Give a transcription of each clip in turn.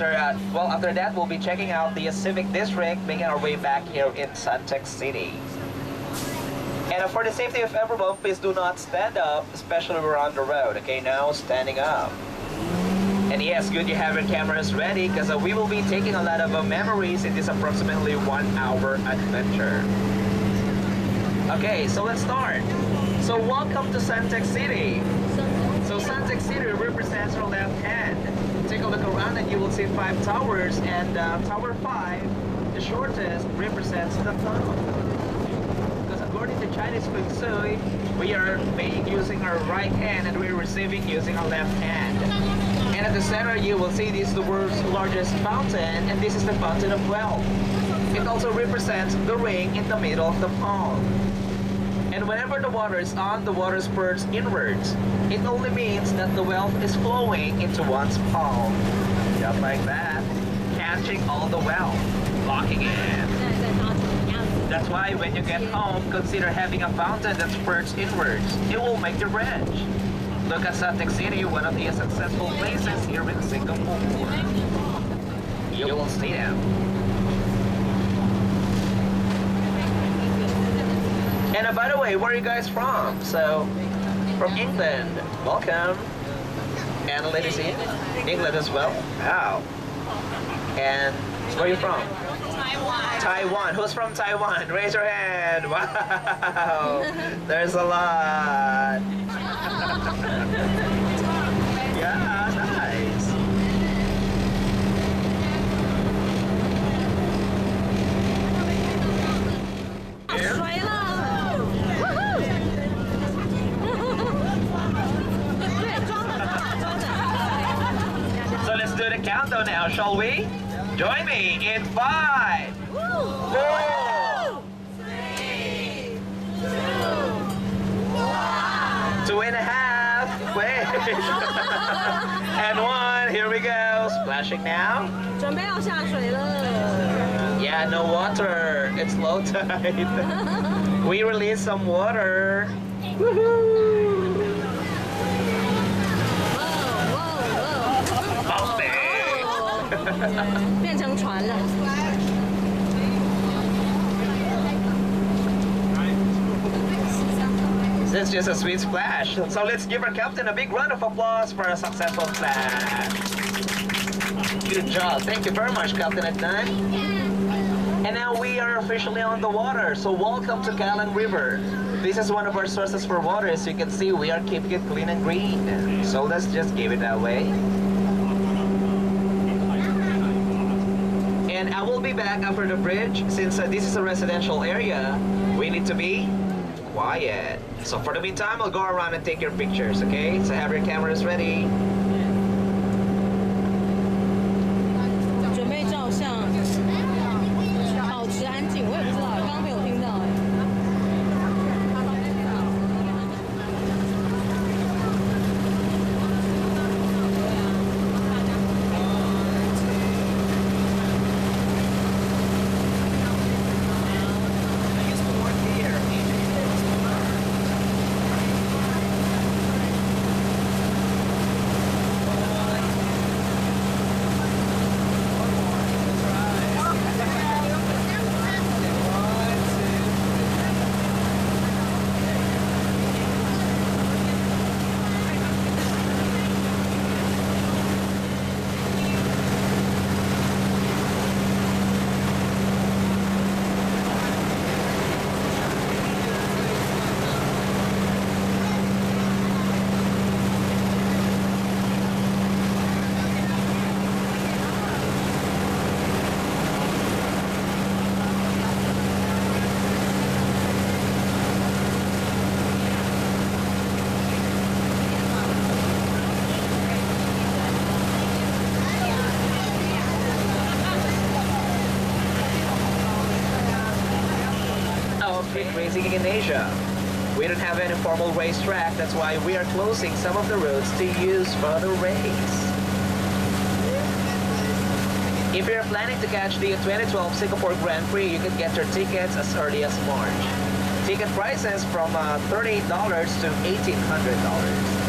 after that, we'll be checking out the Civic District, making our way back here in Suntec City. And for the safety of everyone, please do not stand up, especially when we're on the road. Okay, now standing up. And yes, good you have your cameras ready, because we will be taking a lot of memories in this approximately 1 hour adventure. Okay, so let's start. So welcome to Suntec City. So Suntec City represents our left hand. Take a look around and you will see 5 towers, and Tower 5, the shortest, represents the thumb. Because according to Chinese Feng Shui, we are paying using our right hand and we're receiving using our left hand. And at the center you will see this is the world's largest fountain, and this is the fountain of wealth. It also represents the ring in the middle of the palm. And whenever the water is on, the water spurts inwards. It only means that the wealth is flowing into one's palm. Just like that. Catching all the wealth. Locking in. That's why when you get home, consider having a fountain that spurts inwards. It will make you rich. Look at Suntec City, one of the successful places here in Singapore. You will see them. And by the way, where are you guys from? So, from England, welcome. And ladies in England as well. Wow. And where are you from? Taiwan. Taiwan. Who's from Taiwan? Raise your hand. Wow. There's a lot. Yeah, nice. So let's do the countdown now, shall we? Join me in 5, 4, 3, 2, 2.5. Wait. And 1. Here we go. Splashing now. 准备要下水了。 Yeah, no water. It's low tide. We release some water. Woohoo! Bumping. 变成船了。 It's just a sweet splash. So let's give our captain a big round of applause for a successful splash. Good job. Thank you very much, Captain Adnan. And now we are officially on the water. So welcome to Kallang River. This is one of our sources for water. As you can see, we are keeping it clean and green. So let's just give it that way. And I will be back after the bridge. Since this is a residential area, we need to be quiet. So for the meantime, I'll go around and take your pictures, okay? So have your cameras ready. 准备照相，保持安静。我也不知道，刚刚没有听到。Racing in Asia. We don't have any formal racetrack, that's why we are closing some of the roads to use for the race. If you're planning to catch the 2012 Singapore Grand Prix, you can get your tickets as early as March. Ticket prices from $38 to $1,800.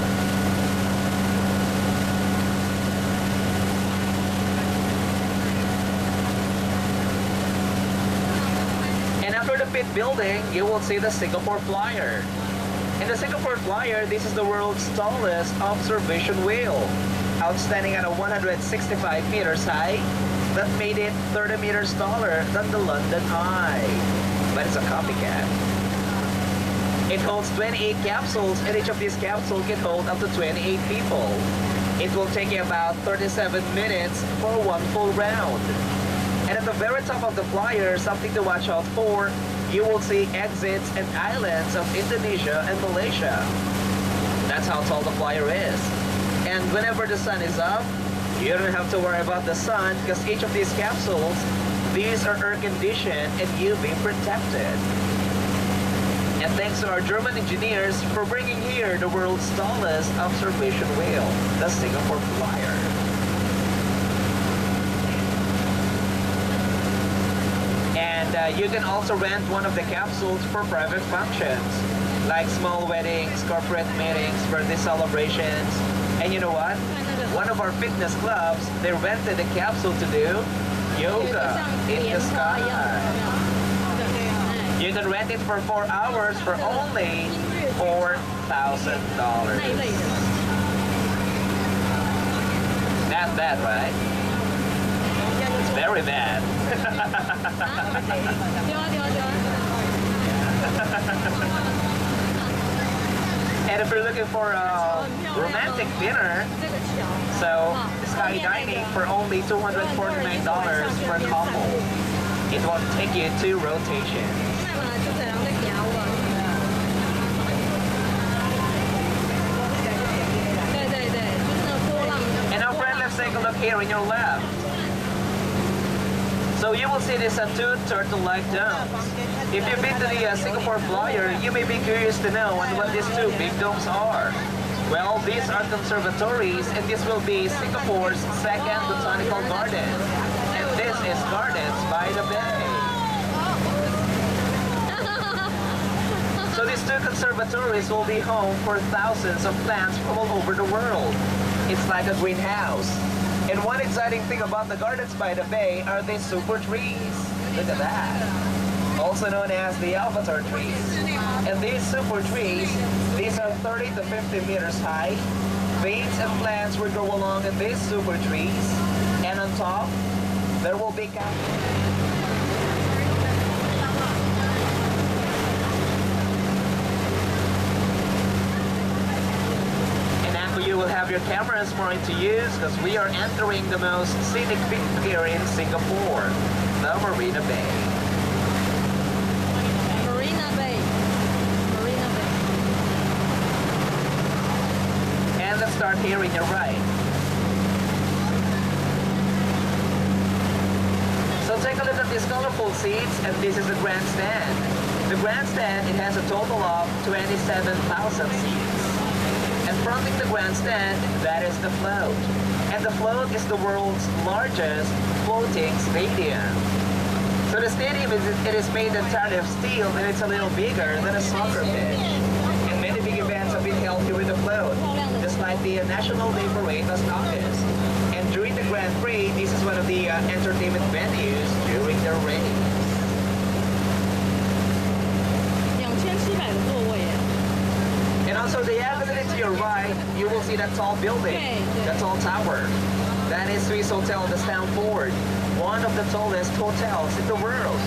pit building, you will see the Singapore Flyer. In the Singapore Flyer, this is the world's tallest observation wheel, outstanding at a 165 meters high. That made it 30 meters taller than the London Eye. But it's a copycat. It holds 28 capsules, and each of these capsules can hold up to 28 people. It will take you about 37 minutes for one full round. And at the very top of the flyer, something to watch out for, you will see exits and islands of Indonesia and Malaysia. That's how tall the flyer is. And whenever the sun is up, you don't have to worry about the sun because each of these capsules, these are air conditioned and UV protected. And thanks to our German engineers for bringing here the world's tallest observation wheel, the Singapore Flyer. And you can also rent one of the capsules for private functions, like small weddings, corporate meetings, birthday celebrations. And you know what? One of our fitness clubs, they rented a capsule to do yoga in the sky. You can rent it for 4 hours for only $4,000. That's bad, right? It's very bad. And if you're looking for a romantic dinner, so skydiving for only $249 per couple. It won't take you 2 rotations. And now friend, let's take a look here on your left. So you will see these 2 turtle-like domes. If you've been to the Singapore Flyer, you may be curious to know what these 2 big domes are. Well, these are conservatories, and this will be Singapore's second botanical garden. And this is Gardens by the Bay. So these 2 conservatories will be home for thousands of plants from all over the world. It's like a greenhouse. And one exciting thing about the Gardens by the Bay are these super trees. Look at that. Also known as the avatar trees. And these super trees, these are 30 to 50 meters high. Weeds and plants will grow along in these super trees. And on top, there will be you will have your cameras more into use because we are entering the most scenic beach here in Singapore, the Marina Bay. Marina Bay. Marina Bay. And let's start here in your right. So take a look at these colorful seats, and this is the grandstand. The grandstand, it has a total of 27,000 seats. And fronting the grandstand, that is the float. And the float is the world's largest floating stadium. So the stadium, it is made entirely of steel, and it's a little bigger than a soccer pitch. And many big events have been held here with the float, just like the National Day Parade was August. And during the Grand Prix, this is one of the entertainment venues during the race. 2700个座位耶。 And also diagonally to your right, you will see that tall building, the tall tower. That is Swiss Hotel in the Stanford, one of the tallest hotels in the world.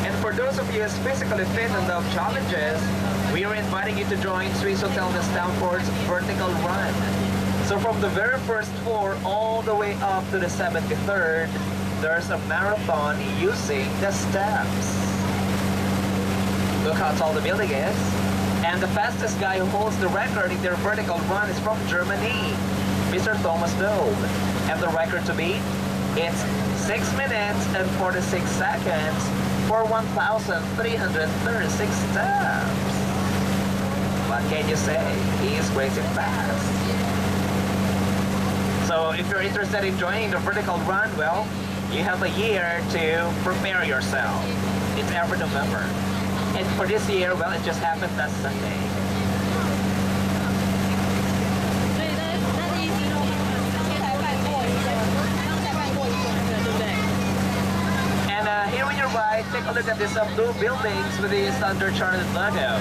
And for those of you who are physically fit and love challenges, we are inviting you to join Swiss Hotel in the Stanford's vertical run. So from the very first floor all the way up to the 73rd, there's a marathon using the steps. Look how tall the building is. And the fastest guy who holds the record in their vertical run is from Germany, Mr. Thomas Dobe. And the record to beat, it's 6 minutes and 46 seconds for 1,336 steps. What can you say? He is crazy fast. So if you're interested in joining the vertical run, well, you have a year to prepare yourself. It's every November. And for this year, well, it just happened last Sunday. And here on your right, take a look at these blue buildings with the Standard Chartered logo.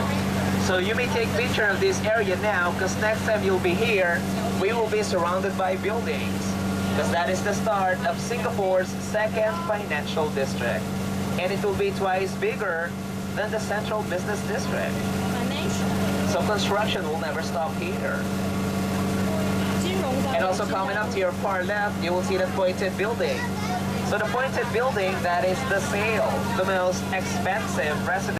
So you may take picture of this area now, because next time you'll be here, we will be surrounded by buildings. Because that is the start of Singapore's second financial district. And it will be twice bigger than the central business district. So construction will never stop here. And also coming up to your far left, you will see the pointed building. So the pointed building, that is the sale, the most expensive residential